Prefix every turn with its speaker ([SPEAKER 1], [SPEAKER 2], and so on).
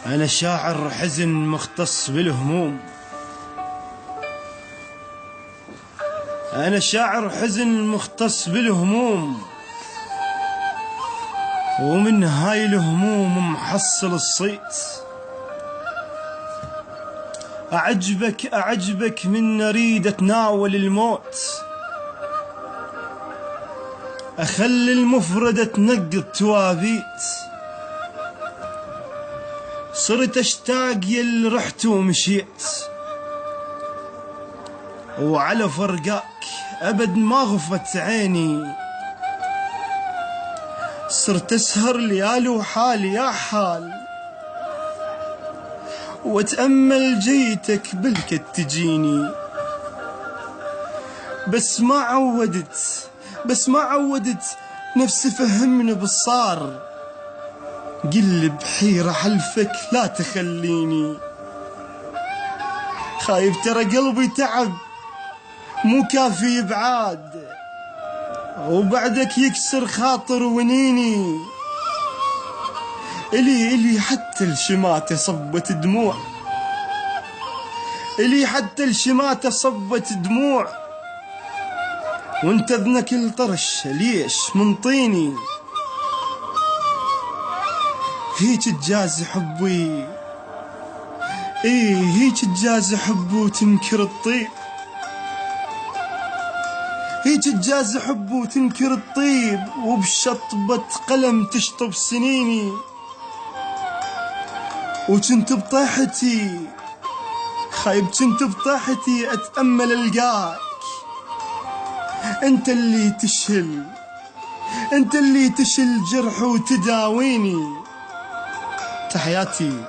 [SPEAKER 1] أنا شاعر حزن مختص بالهموم، أنا شاعر حزن مختص بالهموم، ومن هاي الهموم محصل الصيت. أعجبك من أريد أتناول الموت، أخلي المفردة تنقض توابيت. صرت أشتاق يل رحت ومشيت، وعلى فرقاك أبد ما غفت عيني. صرت أسهر ليالي وحالي يا حال، وأتأمل جيتك بلكت تجيني. بس ما عودت نفسي فهمني بالصار. قل بحيرة حلفك لا تخليني، خايف ترى قلبي تعب مو كافي بعاد، وبعدك يكسر خاطر ونيني. إلي حتى الشماتة صبت دموع، إلي حتى الشماتة صبت دموع، وانت اذنك الطرش ليش من طيني. هيك تجاز حبي، هيك تجاز حب وتنكر الطيب، هيك تجاز حب وتنكر الطيب، وبشطبة قلم تشطب سنيني. وكنت بطيحتي خايب، كنت بطيحتي أتأمل ألقاك. انت اللي تشل جرح وتداويني. تحياتي.